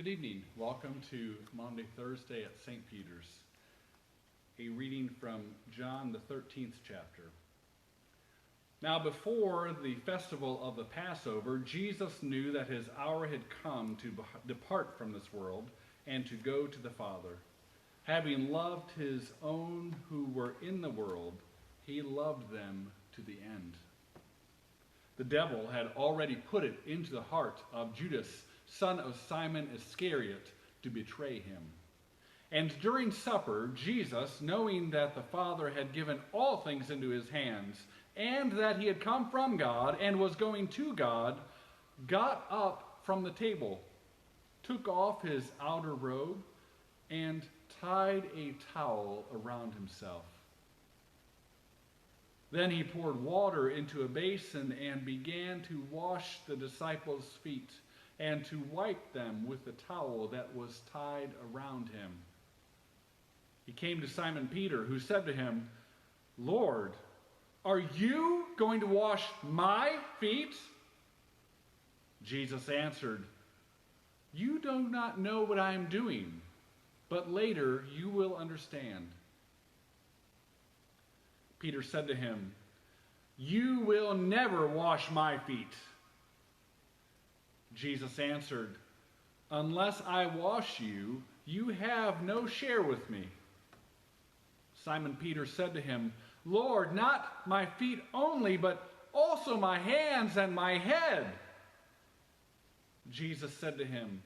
Good evening. Welcome to Maundy Thursday at St. Peter's. A reading from John the 13th chapter. Now before the festival of the Passover, Jesus knew that his hour had come to depart from this world and to go to the Father. Having loved his own who were in the world, he loved them to the end. The devil had already put it into the heart of Judas, son of Simon Iscariot, to betray him. And during supper, Jesus, knowing that the Father had given all things into his hands, and that he had come from God and was going to God, got up from the table, took off his outer robe, and tied a towel around himself. Then he poured water into a basin and began to wash the disciples' feet and to wipe them with the towel that was tied around him. He came to Simon Peter, who said to him, "Lord, are you going to wash my feet?" Jesus answered, "You do not know what I am doing, but later you will understand." Peter said to him, "You will never wash my feet." Jesus answered, "Unless I wash you, you have no share with me." Simon Peter said to him, "Lord, not my feet only, but also my hands and my head." Jesus said to him,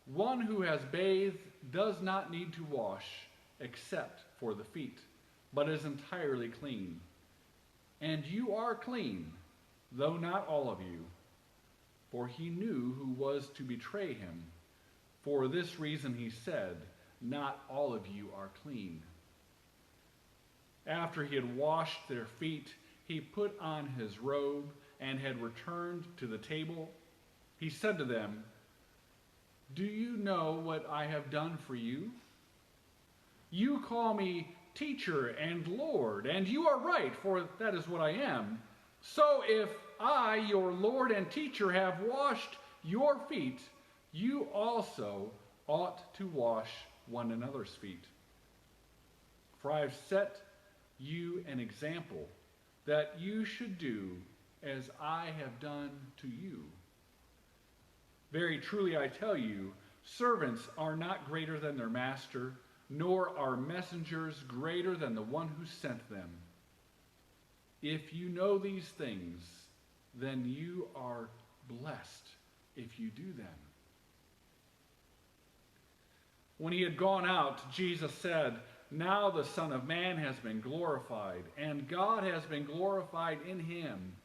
"One who has bathed does not need to wash except for the feet, but is entirely clean. And you are clean, though not all of you." For he knew who was to betray him. For this reason he said, "Not all of you are clean." After he had washed their feet, he put on his robe and had returned to the table. He said to them, "Do you know what I have done for you? You call me teacher and Lord, and you are right, for that is what I am. So if I, your Lord and teacher, have washed your feet, you also ought to wash one another's feet. For I have set you an example, that you should do as I have done to you. Very truly I tell you, servants are not greater than their master, nor are messengers greater than the one who sent them. If you know these things, then you are blessed if you do them." When he had gone out, Jesus said, "Now the Son of Man has been glorified, and God has been glorified in him.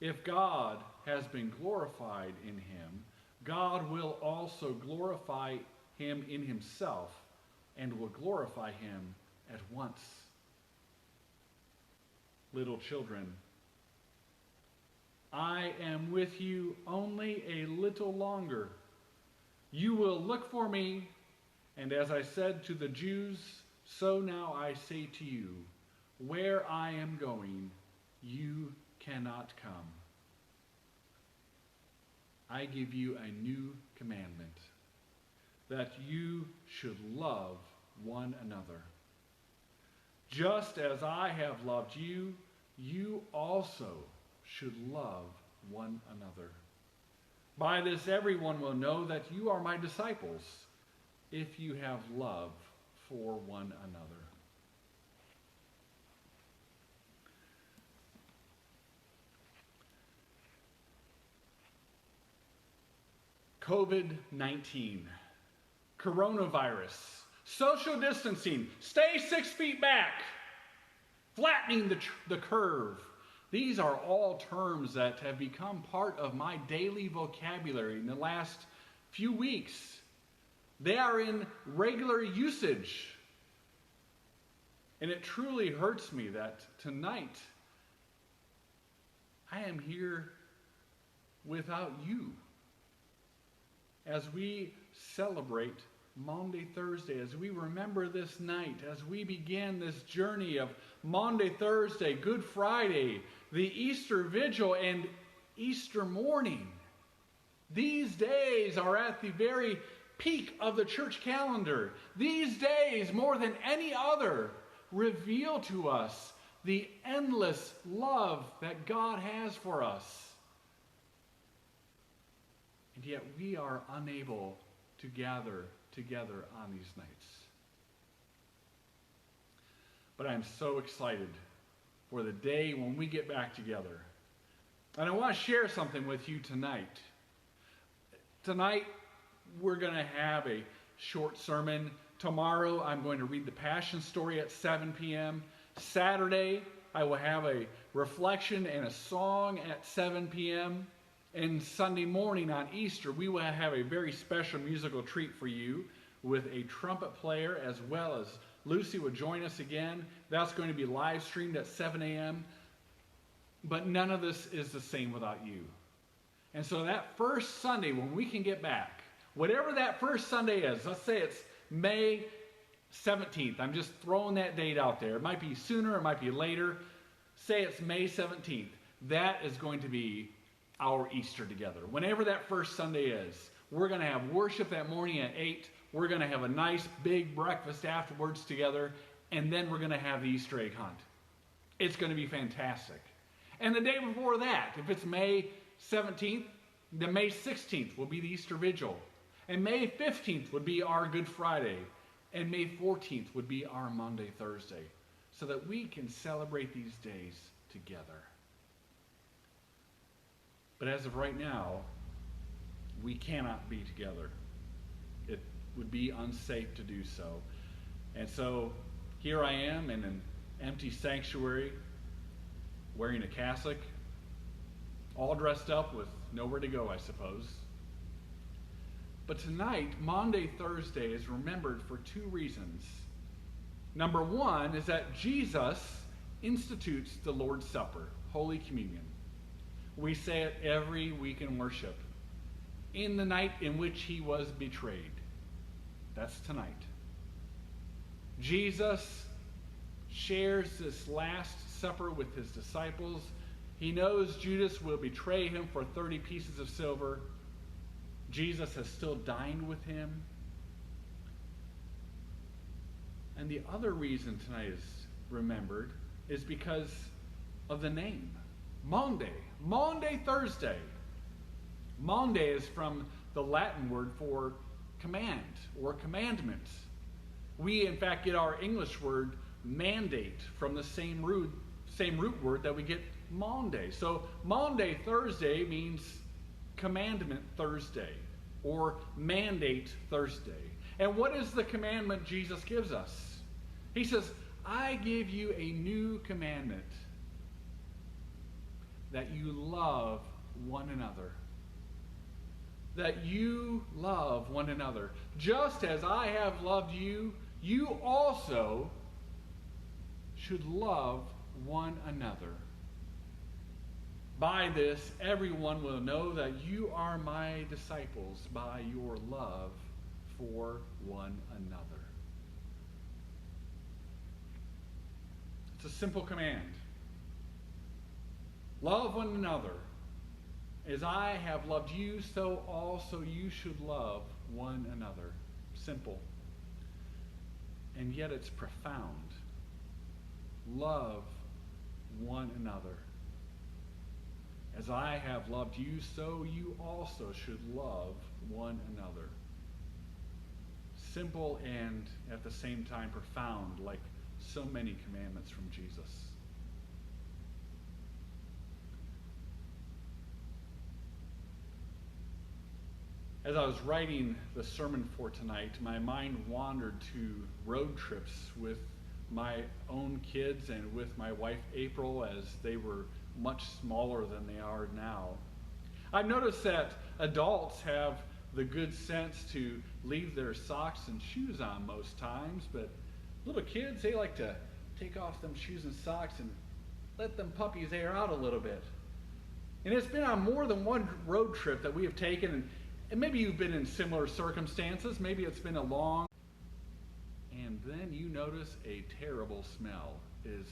If God has been glorified in him, God will also glorify him in himself, and will glorify him at once. Little children, I am with you only a little longer. You will look for me, and as I said to the Jews, so now I say to you, where I am going, you cannot come. I give you a new commandment, that you should love one another. Just as I have loved you, you also should love one another. By this everyone will know that you are my disciples, if you have love for one another." COVID-19, coronavirus, social distancing, stay 6 feet back, flattening the curve. These are all terms that have become part of my daily vocabulary in the last few weeks. They are in regular usage. And it truly hurts me that tonight I am here without you. As we celebrate Maundy Thursday, as we remember this night, as we begin this journey of Maundy Thursday, Good Friday, the Easter Vigil, and Easter morning, These days are at the very peak of the church calendar. These days, more than any other, reveal to us the endless love that God has for us. And yet we are unable to gather together on these nights. But I'm so excited for the day when we get back together. And I want to share something with you tonight. Tonight, we're going to have a short sermon. Tomorrow, I'm going to read the Passion Story at 7 p.m. Saturday, I will have a reflection and a song at 7 p.m. And Sunday morning on Easter, we will have a very special musical treat for you with a trumpet player, as well as Lucy will join us again. That's going to be live streamed at 7 a.m. But none of this is the same without you. And so that first Sunday, when we can get back, whatever that first Sunday is, let's say it's May 17th. I'm just throwing that date out there. It might be sooner, it might be later. Say it's May 17th. That is going to be our Easter together. Whenever that first Sunday is, we're going to have worship that morning at 8. We're going to have a nice big breakfast afterwards together. And then we're going to have the Easter egg hunt. It's going to be fantastic. And the day before that, if it's May 17th, then May 16th will be the Easter Vigil. And May 15th would be our Good Friday. And May 14th would be our Maundy, Thursday. So that we can celebrate these days together. But as of right now, we cannot be together. It would be unsafe to do so. And so here I am in an empty sanctuary, wearing a cassock, all dressed up with nowhere to go, I suppose. But tonight, Maundy, Thursday, is remembered for two reasons. Number one is that Jesus institutes the Lord's Supper, Holy Communion. We say it every week in worship. In the night in which he was betrayed. That's tonight. Jesus shares this Last Supper with his disciples. He knows Judas will betray him for 30 pieces of silver. Jesus has still dined with him. And the other reason tonight is remembered is because of the name. Maundy. Maundy, Thursday. Maundy is from the Latin word for command or commandment. We, in fact, get our English word mandate from the same root word that we get Maundy. So Maundy, Thursday means commandment Thursday or mandate Thursday. And what is the commandment Jesus gives us? He says, I give you a new commandment, that you love one another. That you love one another. Just as I have loved you, you also should love one another. By this, everyone will know that you are my disciples by your love for one another. It's a simple command. Love one another. As I have loved you, so also you should love one another. Simple. And yet it's profound. Love one another. As I have loved you, so you also should love one another. Simple and at the same time profound, like so many commandments from Jesus. As I was writing the sermon for tonight, my mind wandered to road trips with my own kids and with my wife April as they were much smaller than they are now. I've noticed that adults have the good sense to leave their socks and shoes on most times, but little kids, they like to take off them shoes and socks and let them puppies air out a little bit. And it's been on more than one road trip that we have taken, and maybe you've been in similar circumstances. Maybe it's been a long, and then you notice a terrible smell is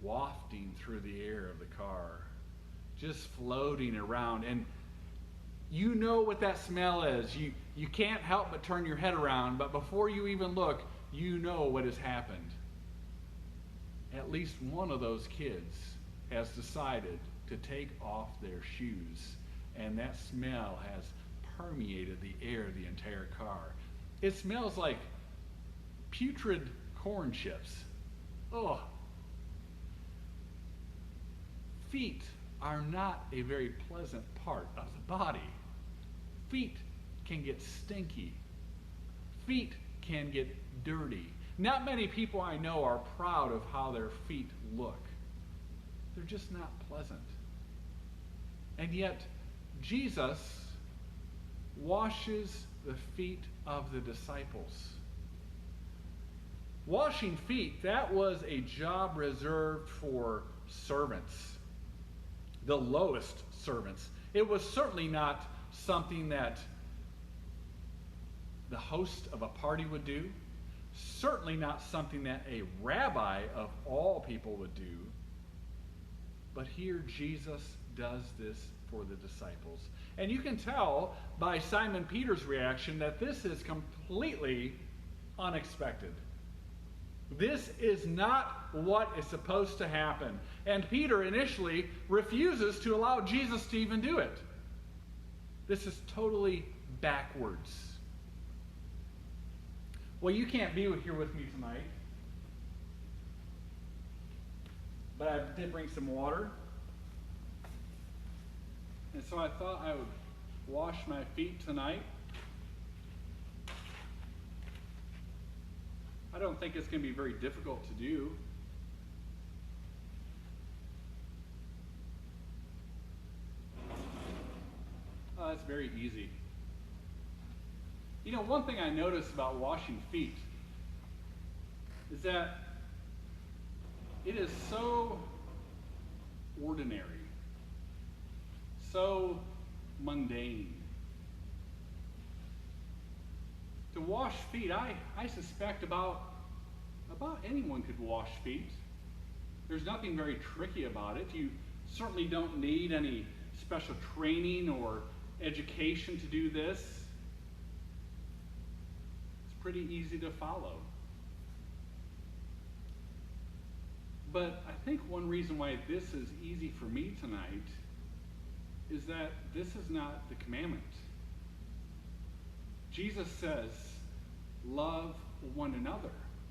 wafting through the air of the car, just floating around. And You know what that smell is. You can't help but turn your head around, but before you even look, you know what has happened. At least one of those kids has decided to take off their shoes, and that smell has permeated the air of the entire car. It smells like putrid corn chips. Oh. Feet are not a very pleasant part of the body. Feet can get stinky. Feet can get dirty. Not many people I know are proud of how their feet look. They're just not pleasant. And yet, Jesus washes the feet of the disciples. Washing feet, that was a job reserved for servants, the lowest servants. It was certainly not something that the host of a party would do, certainly not something that a rabbi of all people would do. But here Jesus does this for the disciples. And you can tell by Simon Peter's reaction that this is completely unexpected. This is not what is supposed to happen. And Peter initially refuses to allow Jesus to even do it. This is totally backwards. Well, you can't be here with me tonight, but I did bring some water. And so I thought I would wash my feet tonight. I don't think it's going to be very difficult to do. Oh, that's very easy. You know, one thing I notice about washing feet is that it is so ordinary, so mundane. To wash feet, I suspect about anyone could wash feet. There's nothing very tricky about it. You certainly don't need any special training or education to do this. It's pretty easy to follow. But I think one reason why this is easy for me tonight is that this is not the commandment. Jesus says, love one another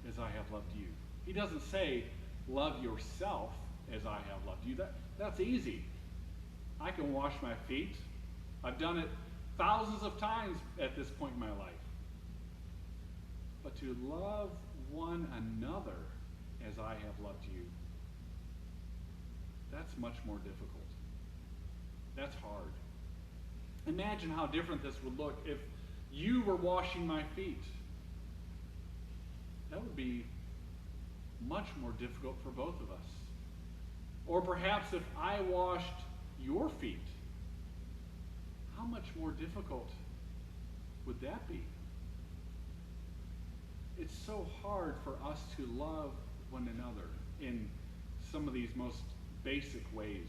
as I have loved you. He doesn't say, love yourself as I have loved you. That's easy. I can wash my feet. I've done it thousands of times at this point in my life. But to love one another as I have loved you, that's much more difficult. That's hard. Imagine how different this would look if you were washing my feet. That would be much more difficult for both of us. Or perhaps if I washed your feet, how much more difficult would that be? It's so hard for us to love one another in some of these most basic ways.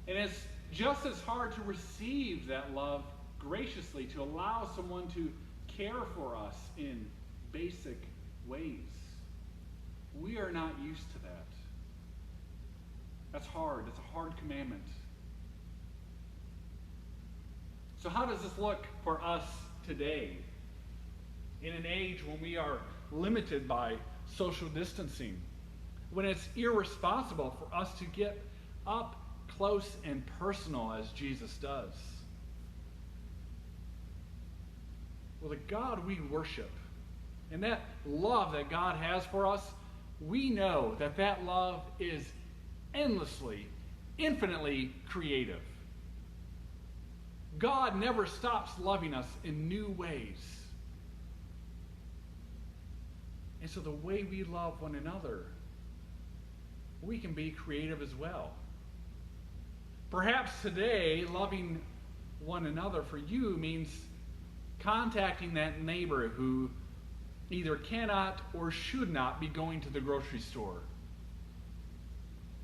And it's just as hard to receive that love graciously, to allow someone to care for us in basic ways. We are not used to that. That's hard. It's a hard commandment. So how does this look for us today? In an age when we are limited by social distancing, when it's irresponsible for us to get up close and personal as Jesus does. Well, the God we worship and that love that God has for us, we know that that love is endlessly, infinitely creative. God never stops loving us in new ways. And so the way we love one another, we can be creative as well. Perhaps today, loving one another for you means contacting that neighbor who either cannot or should not be going to the grocery store.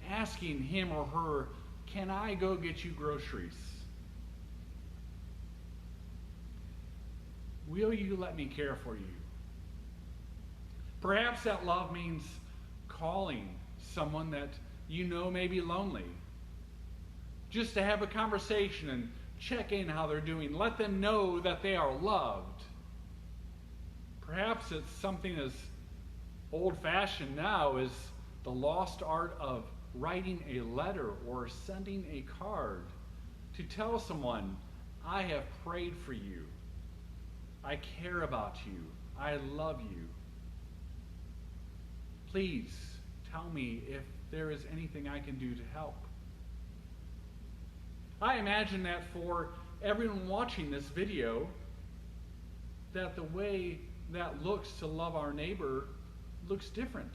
Asking him or her, can I go get you groceries? will you let me care for you? Perhaps that love means calling someone that you know may be lonely, just to have a conversation and check in how they're doing. Let them know that they are loved. Perhaps it's something as old-fashioned now as the lost art of writing a letter or sending a card to tell someone, I have prayed for you. I care about you. I love you. Please tell me if there is anything I can do to help. I imagine that for everyone watching this video, that the way that looks to love our neighbor looks different.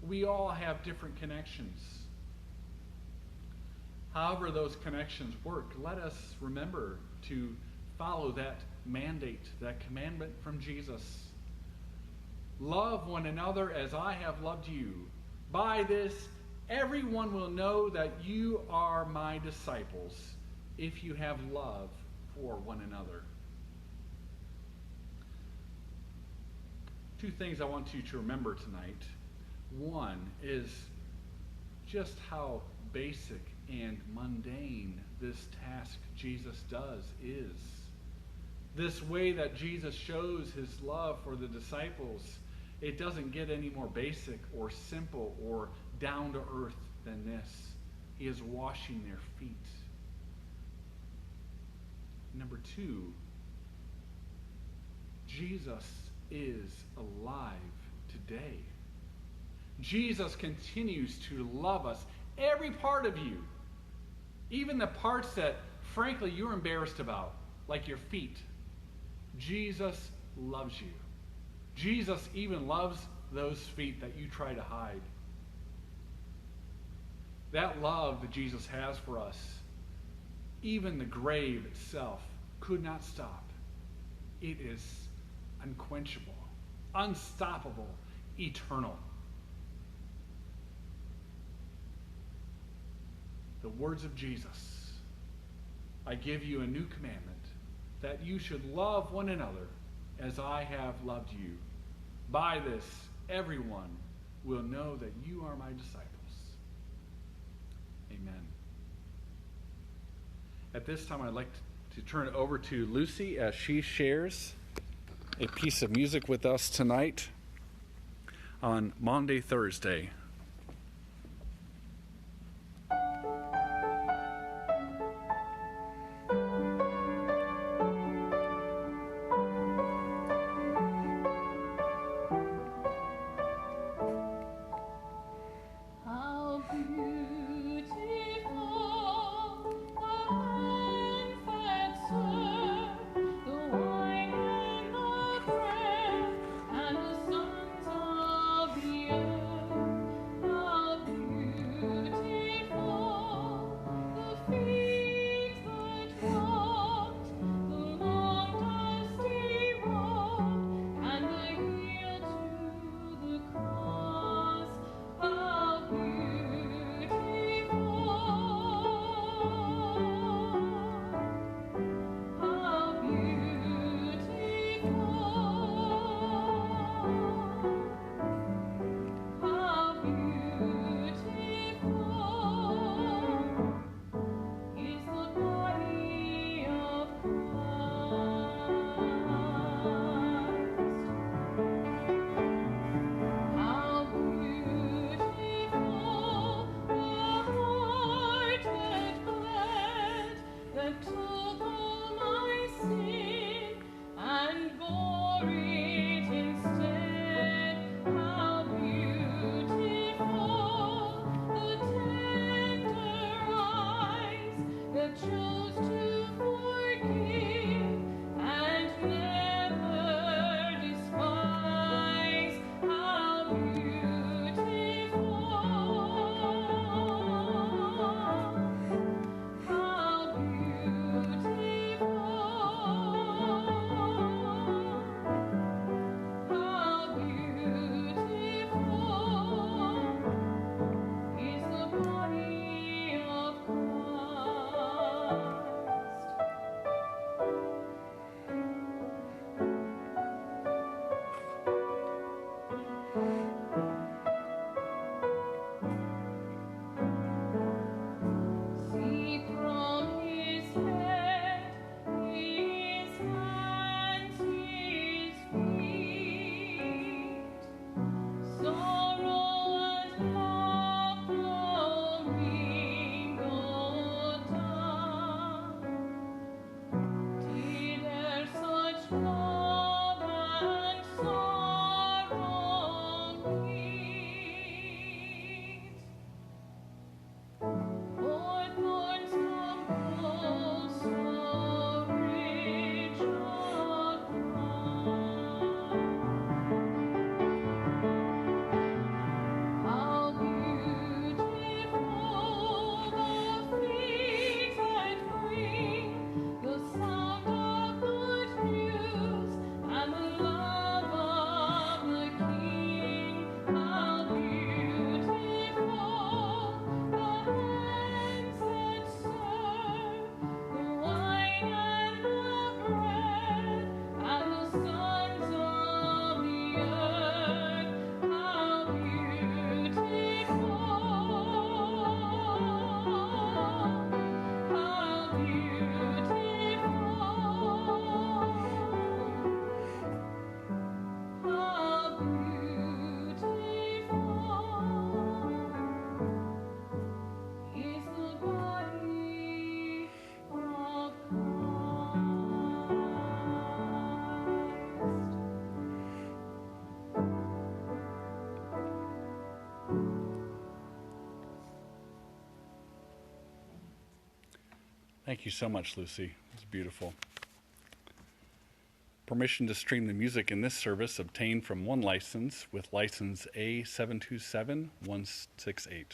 We all have different connections. However those connections work, let us remember to follow that mandate, that commandment from Jesus. Love one another as I have loved you. By this, everyone will know that you are my disciples, if you have love for one another. Two things I want you to remember tonight. One is just how basic and mundane this task Jesus does is. This way that Jesus shows his love for the disciples, it doesn't get any more basic or simple or down to earth than this. He is washing their feet. Number two, Jesus is alive today. Jesus continues to love us, every part of you, even the parts that, frankly, you're embarrassed about, like your feet. Jesus loves you. Jesus even loves those feet that you try to hide. That love that Jesus has for us, even the grave itself could not stop. It is unquenchable, unstoppable, eternal. The words of Jesus, I give you a new commandment, that you should love one another as I have loved you. By this, everyone will know that you are my disciples. Amen. At this time, I'd like to turn it over to Lucy as she shares a piece of music with us tonight on Maundy, Thursday. Thank you so much, Lucy. It's beautiful. Permission to stream the music in this service obtained from one license with license A727168.